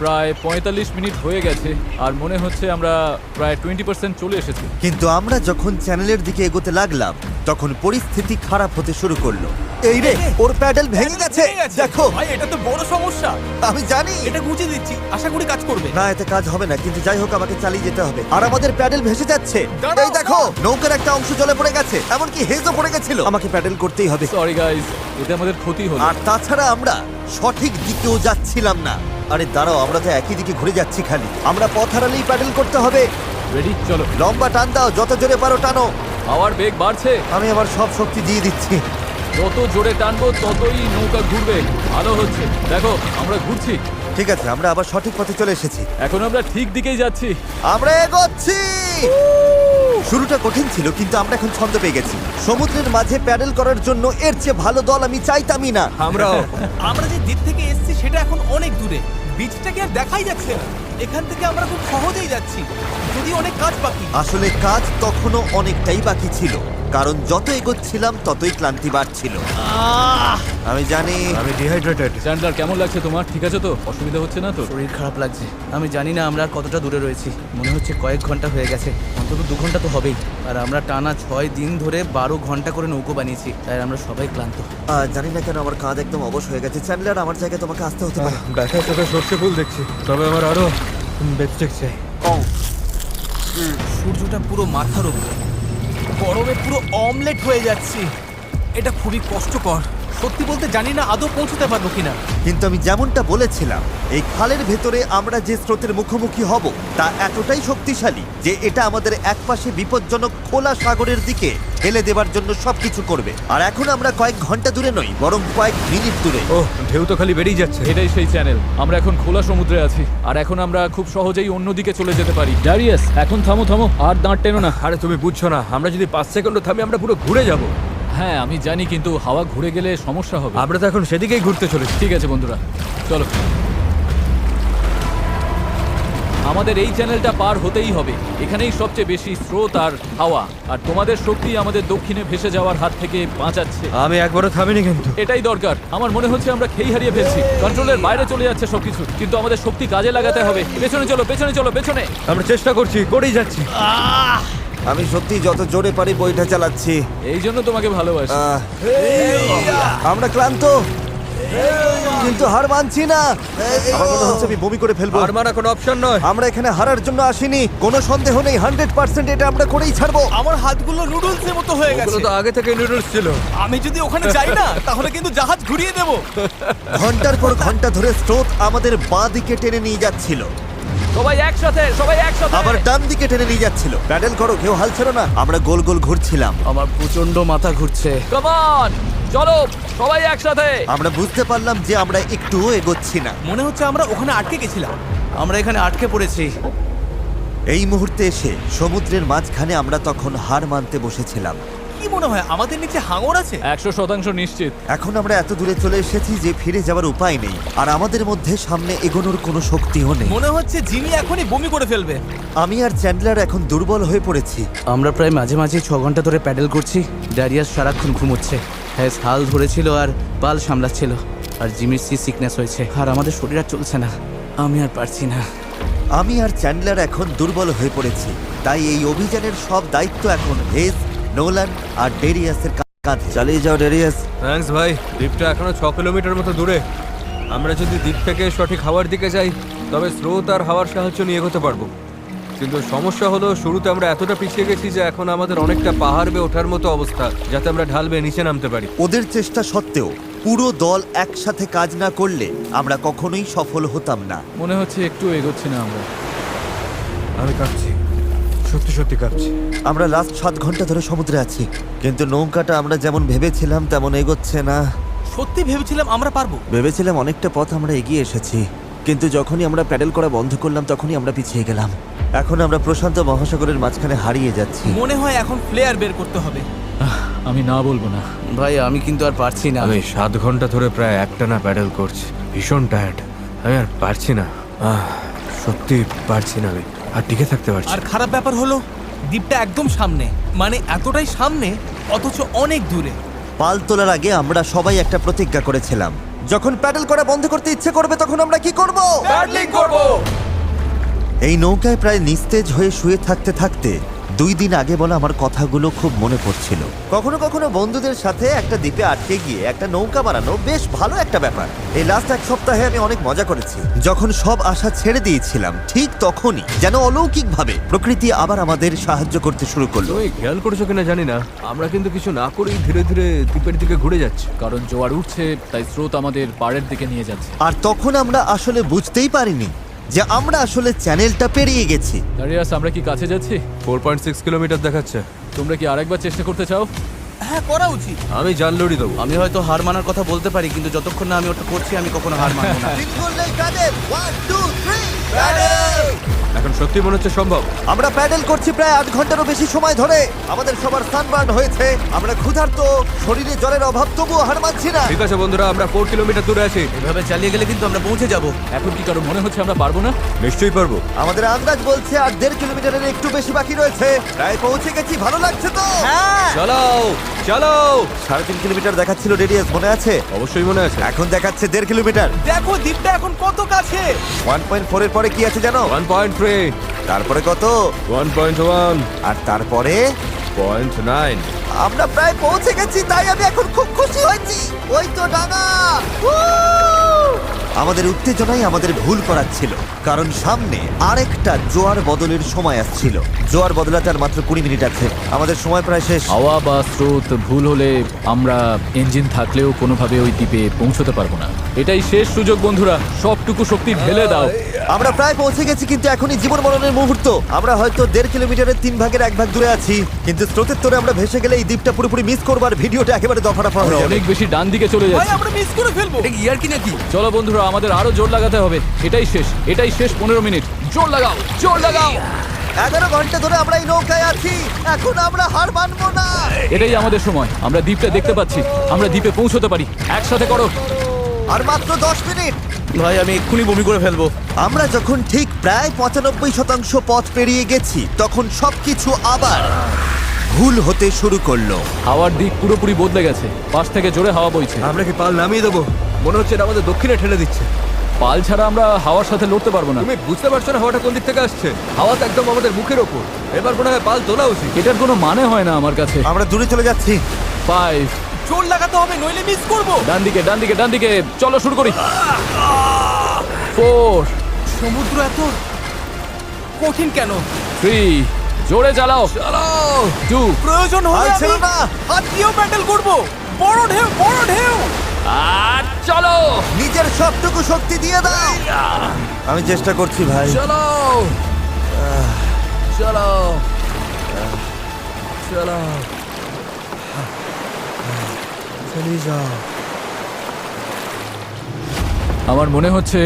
প্রায় 45 মিনিট হয়ে গেছে আর মনে হচ্ছে আমরা প্রায় 20% চলে এসেছি। কিন্তু আমরা যখন চ্যানেলের দিকে এগোতে লাগলাম তখন পরিস্থিতি খারাপ হতে শুরু করলো। এই রে, ওর প্যাডেল ভেঙে গেছে। দেখো, ভাই এটা তো বড় সমস্যা। আমি জানি এটা গুছিয়ে দিচ্ছি, আশা করি কাজ করবে। না, এতে কাজ হবে না, কিন্তু যাই হোক আমাকে চালিয়ে যেতে হবে। আর আমাদের প্যাডেল ভেসে যাচ্ছে। দাঁড়াও, এই দেখো, নৌকার একটা অংশ জলে পড়ে গেছে, এমনকি হেজও পড়ে গেছিল। আমাকে প্যাডেল করতেই হবে। সরি গাইস, এতে আমাদের ক্ষতি হলো। আর তাছাড়া আমরা সঠিক দিকেও যাচ্ছিলাম না। আরে দাঁড়াও, আমরা তো একই দিকে ঘুরে যাচ্ছি খালি। আমরা পথ হারালেই প্যাডেল করতে হবে। রেডি, চলো। লম্বা টান দাও, যত জোরে পারো টানো। হাওয়ার বেগ বাড়ছে, আমি আমার সব শক্তি দিয়ে দিচ্ছি। যত জোরে টানবো ততই নৌকা ঘুরবে। ভালো হচ্ছে, দেখো আমরা ঘুরছি। ঠিক আছে, আমরা আবার সঠিক পথে চলে এসেছি। এখন আমরা ঠিক দিকেই যাচ্ছি। আমরা এগোচ্ছি। শুরুটা কঠিন ছিল, কিন্তু আমরা এখন ছন্দ পেয়ে গেছি। সমুদ্রের মাঝে প্যাডেল করার জন্য এর চেয়ে ভালো দল আমি চাইতামই না। আমরাও। আমরা যে দ্বীপ থেকে এসেছি সেটা এখন অনেক দূরে। বিচটাকে আর দেখাই যাচ্ছে না। এখান থেকে আমরা খুব সহজেই যাচ্ছি, যদি অনেক কাজ বাকি। আসলে কাজ তখনও অনেকটাই বাকি ছিল, কারণ যত এগোচ্ছিলাম ততই ক্লান্তি বাড়ছিল। আমি জানি। আমি ডিহাইড্রেটেড। চ্যান্ডলার, কেমন লাগছে তোমার? ঠিক আছে তো? অসুবিধা হচ্ছে না তো? শরীর খারাপ লাগছে। আমি জানি না আমরা আর কতটা দূরে রয়েছি। মনে হচ্ছে কয়েক ঘন্টা হয়ে গেছে, অন্তত 2 ঘন্টা তো হবেই। আর আমরা টানা 6 দিন ধরে 12 ঘন্টা করে নৌকো বানিয়েছি, তাই আমরা সবাই ক্লান্ত। জানি না কেন আমার কাঁধ একদম অবশ হয়ে গেছে। চ্যান্ডলার, আমার জায়গায় তোমাকে আসতে হতে পারে। ব্যথার চোখে সর্ষে ফুল দেখছি, তবে আমার আরো বেস্টেক চাই। সূর্যটা পুরো মাথার উপর, গরমে পুরো অমলেট হয়ে যাচ্ছি। এটা খুবই কষ্টকর। সত্যি বলতে জানি না আদৌ পৌঁছতে পারবো কিনা। কিন্তু আমি যেমনটা বলেছিলাম, এই খালের ভেতরে আমরা যে স্রোতের মুখোমুখি হব তা এতটাই শক্তিশালী যে এটা আমাদের একপাশে বিপজ্জনক খোলা সাগরের দিকে ঠেলে দেবার জন্য সবকিছু করবে। আর এখন আমরা কয়েক ঘন্টা দূরে নই, বরং কয়েক মিনিট দূরে। ও, ঢেউ তো খালি বেরিয়ে যাচ্ছে। এটাই সেই চ্যানেল। আমরা এখন খোলা সমুদ্রে আছি আর এখন আমরা খুব সহজেই অন্যদিকে চলে যেতে পারি। ড্যারিয়াস, এখন থামো থামো, আর দাঁড় টেনো না। আরে তুমি বুঝছো না, আমরা যদি 5 সেকেন্ডও থামি আমরা পুরো ঘুরে যাব। হ্যাঁ আমি জানি, কিন্তু হাওয়া ঘুরে গেলে সমস্যা হবে। আমরা তো এখন সেদিকেই ঘুরতে চলেছি। ঠিক আছে বন্ধুরা, চলো। আমাদের এই চ্যানেলটা পার হতেই হবে। এখানেই সবচেয়ে বেশি স্রোত আর হাওয়া, আর তোমাদের শক্তি আমাদের দক্ষিণে ভেসে যাওয়ার হাত থেকে বাঁচাচ্ছে। আমি একবারও থামিনি কিন্তু। এটাই দরকার। আমার মনে হচ্ছে আমরা খেই হারিয়ে ফেলছি, কন্ট্রোলের বাইরে চলে যাচ্ছে সবকিছু। কিন্তু আমাদের শক্তি কাজে লাগাতে হবে। পেছনে চলো, পেছনে চলো, পেছনে। আমরা চেষ্টা করছি, করেই যাচ্ছি। আমি সত্যি যত জোরে পারি বইটা চালাচ্ছি। এই জন্য তোমাকে ভালোবাসি। আমরা ক্লান্ত, কিন্তু হার মানছি না। আমার মনে হচ্ছে আমি বমি করে ফেলবো। আর মারা কোনো অপশন নয়। আমরা এখানে হারার জন্য আসিনি, কোনো সন্দেহ নেই। 100% এটা আমরা করেই ছাড়বো। আমার হাতগুলো নুডলসের মতো হয়ে ওগুলো গেছে। তো আগে থেকে নুডলস ছিল। আমি যদি ওখানে যাই না তাহলে কিন্তু জাহাজ ঘুরিয়ে দেবো। ঘন্টার পর ঘন্টা ধরে স্রোত আমাদের বাঁ দিকে টেনে নিয়ে যাচ্ছিল, সবাই একসাথে, সবাই একসাথে। আবার ডান দিকে টেনে নিয়ে যাচ্ছিল। প্যাডেল করো, কেউ হাল ছেড়ো না। আমরা গোল গোল ঘুরছিলাম। আমার প্রচন্ড মাথা ঘুরছে। কাম অন, চলো সবাই একসাথে। আমরা বুঝতে পারলাম যে আমরা একটুও এগোচ্ছি না। মনে হচ্ছে আমরা ওখানে আটকে গেছিলাম। আমরা এখানে আটকে পড়েছি। এই মুহূর্তে এসে সমুদ্রের মাঝখানে আমরা তখন হার মানতে বসেছিলাম। কি মনে হয় আমাদের নিচে হাঙর আছে? 100% নিশ্চিত। এখন আমরা এত দূরে চলে এসেছি যে ফিরে যাওয়ার উপায় নেই, আর আমাদের মধ্যে সামনে এগোনোর কোনো শক্তিও নেই। মনে হচ্ছে জিমি এখনই বমি করে ফেলবে। আমি আর চ্যান্ডলার এখন দুর্বল হয়ে পড়েছি। আমরা প্রায় মাঝে মাঝে 6 ঘন্টা ধরে প্যাডেল করছি। ড্যারিয়াস সারাক্ষণ ঘুমোচ্ছে, হ্যাঁ হাল ধরেছিল আর পাল সামলাচ্ছিল। আর জিমির সিকনেস হয়েছে, আর আমাদের শরীর আর চলছে না। আমি আর পারছি না। আমি আর চ্যান্ডলার এখন দুর্বল হয়ে পড়েছি, তাই এই অভিযানের সব দায়িত্ব এখন হেজ, নোলান আর ডেরিয়াসের কাঁধে। চালিয়ে যাও ডেরিয়াস। থ্যাঙ্কস ভাই। দ্বীপটা এখনো 6 কিলোমিটার মতো দূরে। আমরা যদি দ্বীপ থেকে সঠিক হাওয়ার দিকে যাই তবে স্রোত আর হাওয়ার সাহায্য নিয়ে এগোতে পারবো। কিন্তু সমস্যা হলো শুরুতে আমরা এতটা পিছিয়ে গেছি যে এখন আমাদের অনেকটা পাহাড় বেয়ে ওঠার মতো অবস্থা, যাতে আমরা ঢাল বেয়ে নিচে নামতে পারি। ওদের চেষ্টা সত্ত্বেও পুরো দল একসাথে কাজ না করলে আমরা কখনোই সফল হতাম না। মনে হচ্ছে একটু এগোচ্ছি না আমরা। আমি কাঁপছি। সত্যি সত্যি কাঁপছি। আমরা লাস্ট 7 ঘন্টা ধরে সমুদ্রে আছি, কিন্তু নৌকাটা আমরা যেমন ভেবেছিলাম তেমন এগোচ্ছে না। সত্যি ভেবেছিলাম আমরা পারবো। ভেবেছিলাম অনেকটা পথ আমরা এগিয়ে এসেছি, কিন্তু যখনই আমরা প্যাডেল করা বন্ধ করলাম তখনই আমরা পিছিয়ে গেলাম। এখন আমরা প্রশান্ত মহাসাগরের মাঝখানে হারিয়ে যাচ্ছি। মনে হয় এখন ফ্লেয়ার বের করতে হবে। আমি না বলবো না। ভাই আমি কিন্তু আর পারছি না। আমি 7 ঘন্টা ধরে প্রায় একটানা প্যাডেল করছি, ভীষণ টায়ার্ড। আমি আর পারছি না, সত্যি পারছি না, আমি আর টিকে থাকতে পারছি আর না। খারাপ ব্যাপার হলো দ্বীপটা একদম সামনে, মানে এতটাই সামনে অথচ অনেক দূরে। পাল তোলার আগে আমরা সবাই একটা প্রতিজ্ঞা করেছিলাম, যখন প্যাডেল করা বন্ধ করতে ইচ্ছে করবে তখন আমরা কি করব? প্যাডলিং করব। এই নৌকায় প্রায় নিস্তেজ হয়ে শুয়ে থাকতে থাকতে 2 দিন আগে বলা আমার কথাগুলো খুব মনে পড়ছিল। কখনো কখনো বন্ধুদের সাথে একটা দ্বীপে আটকে গিয়ে একটা নৌকা বানানো বেশ ভালো একটা ব্যাপার। এই লাস্ট 1 সপ্তাহে আমি অনেক মজা করেছি। যখন সব আশা ছেড়ে দিয়েছিলাম ঠিক তখনই যেন অলৌকিকভাবে প্রকৃতি আবার আমাদের সাহায্য করতে শুরু করলো। তুমি খেয়াল করেছো কিনা জানি না, আমরা কিন্তু কিছু না করেই ধীরে ধীরে দ্বীপের দিকে ঘুরে যাচ্ছি। কারণ জোয়ার উঠছে, তাই স্রোত আমাদের পাড়ের দিকে নিয়ে যাচ্ছে। আর তখন আমরা আসলে বুঝতেই পারিনি যে আমরা আসলে চ্যানেলটা পেরিয়ে গেছি। দাঁড়িয়াস, আমরা কি কাছে যাচ্ছি? 4.6 কিলোমিটার দেখাচ্ছে। তোমরা কি আরেকবার চেষ্টা করতে চাও? হ্যাঁ, করা উচিত। আমি জাল লড়ি দেবো। আমি হয়তো হার মানার কথা বলতে পারি, কিন্তু যতক্ষণ না আমি ওটা করছি আমি কখনো হার মানবো না। তিন করলেই প্যাডেল, 1 2 3 প্যাডেল। এখন সত্যি মনে হচ্ছে সম্ভব। আমরা প্যাডেল করছি প্রায় 8 ঘন্টারও বেশি সময় ধরে। আমাদের সবার সানবার্ন হয়েছে, আমরা ক্ষুধার্ত, শরীরে জলের অভাব, তবুও হার মানছি না। ঠিক আছে বন্ধুরা, আমরা 4 কিলোমিটার দূরে আছি। এভাবে চালিয়ে গেলে কিন্তু আমরা পৌঁছে যাব। এখন কি কারো মনে হচ্ছে আমরা পারবো না? নিশ্চয়ই পারবো। আমাদের আন্দাজ বলছে আর 1.5 কিলোমিটারের একটু বেশি বাকি রয়েছে। প্রায় পৌঁছে গেছি, ভালো লাগছে তো? হ্যাঁ, চালাও চালাও। 3.5 কিলোমিটার দেখাচ্ছিল রেডিয়াস, মনে আছে? অবশ্যই মনে আছে। এখন দেখাচ্ছে 1.5 কিলোমিটার। দেখো দ্বীপটা এখন কত কাছে। 1.4 এর পরে কি আছে জানো? 1.3, তারপরে কত? 1.1, আর তারপরে 0.9। আমরা প্রায় পৌঁছে গেছি, তাই আমি এখন খুব খুশি হয়েছি। ওই তো ডাঙা। আমাদের উত্তেজনাই আমাদের ভুল করাচ্ছিল, কারণ সামনে আরেকটা জোয়ার বদলের সময় আসছিল। জোয়ার বদলাতে আর মাত্র 20 মিনিট আছে, আমাদের সময় প্রায় শেষ। হাওয়া বা স্রোত ভুল হলে আমরা ইঞ্জিন থাকলেও কোনোভাবে ওই দ্বীপে পৌঁছতে পারবো না। এটাই শেষ সুযোগ বন্ধুরা, সবটুকু শক্তি ঢেলে দাও। আমরা প্রায় পৌঁছে গেছি, কিন্তু এখনই জীবন মরণের মুহূর্ত। আমরা হয়তো 1.5 কিলোমিটারের 3 ভাগের 1 ভাগ দূরে আছি, কিন্তু স্রোতের তোরে আমরা ভেসে গেলে এই দ্বীপটা পুরোপুরি মিস করবো আর ভিডিওটা একেবারে দফারফা হয়ে যাবে। অনেক বেশি ডান দিকে চলে ভাই, যাচ্ছে। আমরা মিস করে ফেলবো। এটা ইয়ার কি নাকি? চলো বন্ধুরা, আমাদের আরো জোর লাগাতে হবে। এটাই শেষ 15 মিনিট। জোর লাগাও, জোর লাগাও। 11 ঘন্টা ধরে আমরা এই নৌকায় আছি, এখন আমরা হার মানবো না। এটাই আমাদের সময়। আমরা দ্বীপটা দেখতে পাচ্ছি, আমরা দ্বীপে পৌঁছতে পারি। একসাথে করো। আর মাত্র 10 মিনিট। ভাই আমি এক্ষুনি বমি করে ফেলবো। আমরা যখন ঠিক প্রায় 95% পথ পেরিয়ে গেছি, তখন সবকিছু আবার ভুল হতে শুরু করলো। হাওয়ার দিক পুরোপুরি বদলে গেছে, পাশ থেকে জোরে হাওয়া বইছে। আমরা কি পাল নামিয়ে দেবো? মনে হচ্ছে এটা আমাদের দক্ষিণে ঠেলে দিচ্ছে। পাল ছাড়া আমরা হাওয়ার সাথে লড়তে পারবো না। তুমি বুঝতে পারছো না হাওয়াটা কোন দিক থেকে আসছে? হাওয়া তো একদম আমাদের মুখের ওপর। এবার মনে হয় পাল তোলা উচিত। এটার কোনো মানে হয় না আমার কাছে। আমরা দূরে চলে যাচ্ছি। 5, জোর লাগাতে হবে, নইলে মিস করবো। ডান দিকে। চলো শুরু করি। 4, সমুদ্র এত কঠিন কেন? 3, জোরে চালাও। 2, প্রয়োজন হলে আর ছিল আমি না। হাত দিয়েও প্যাডেল করবো। বড় ঢেউ, বড় ঢেউ। আর চলো। নিজের সবটুকু শক্তি দিয়ে দাও। আমি চেষ্টা করছি ভাই। চলো চলো চলো চলে যাও। আমার মনে হচ্ছে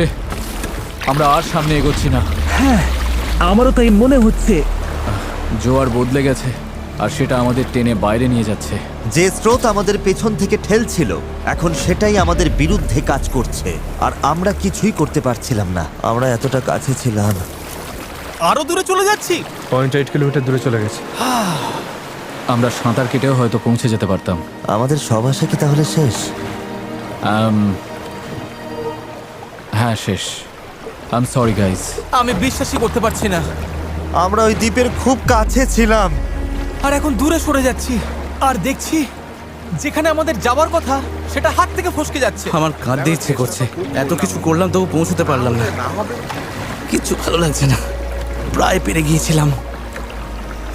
আমরা আর সামনে এগোচ্ছি না। আমারও তাই মনে হচ্ছে। জোয়ার বদলে গেছে, আর সেটা আমাদের টেনে বাইরে নিয়ে যাচ্ছে। যে স্রোত আমাদের পেছন থেকে ঠেলছিল, এখন সেটাই আমাদের বিরুদ্ধে কাজ করছে, আর আমরা কিছুই করতে পারছিলাম না। আমরা এতটা কাছে ছিলাম। আরো দূরে চলে যাচ্ছি। 0.8 কিলোমিটার দূরে চলে গেছে। আমরা সাঁতার কেটেও হয়তো পৌঁছে যেতে পারতাম। আমাদের সব আশা কি তাহলে শেষ? হ্যাঁ, শেষ। I am sorry guys. আমি বিশ্বাসই করতে পারছি না। আমরা ওই দ্বীপের খুব কাছে ছিলাম। আর এখন দূরে সরে যাচ্ছি, আর দেখছি যেখানে আমাদের যাওয়ার কথা সেটা হাত থেকে ফসকে যাচ্ছে। আমার কাঁদতে ইচ্ছে করছে। এত কিছু করলাম তবু পৌঁছতে পারলাম না। কিচ্ছু ভালো লাগছে না। প্রায় পেরে গিয়েছিলাম।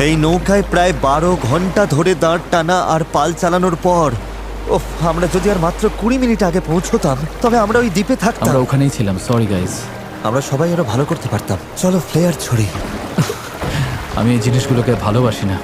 এই নৌকায় প্রায় 12 ঘন্টা ধরে দাঁড় টানা আর পাল চালানোর পর, ওফ, আমরা যদি আর মাত্র 20 মিনিট আগে পৌঁছতাম, তবে আমরা ওই দ্বীপে থাকতাম। আমরা ওখানেই ছিলাম। Sorry guys. আমরা সবাই আরো ভালো করতে পারতাম। চলো ফ্লেয়ার ছড়ি। আমি এই জিনিসগুলোকে ভালোবাসি না।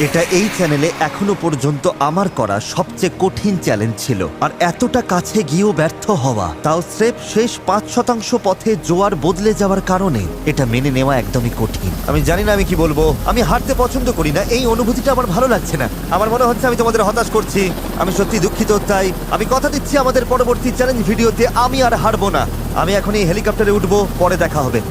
এটা এই চ্যানেলে এখনো পর্যন্ত আমার করা সবচেয়ে কঠিন চ্যালেঞ্জ ছিল, আর এতটা কাছে গিয়েও ব্যর্থ হওয়া, তাও স্রেফ শেষ 5% পথে জোয়ার বদলে যাওয়ার কারণে, এটা মেনে নেওয়া একদমই কঠিন। আমি জানি না আমি কি বলবো। আমি হারতে পছন্দ করি না, এই অনুভূতিটা আমার ভালো লাগছে না। আমার মনে হচ্ছে আমি তোমাদের হতাশ করছি। আমি সত্যি দুঃখিত। তাই আমি কথা দিচ্ছি আমাদের পরবর্তী চ্যালেঞ্জ ভিডিওতে আমি আর হারবো না। আমি এখন এই হেলিকপ্টারে উঠবো, পরে দেখা হবে।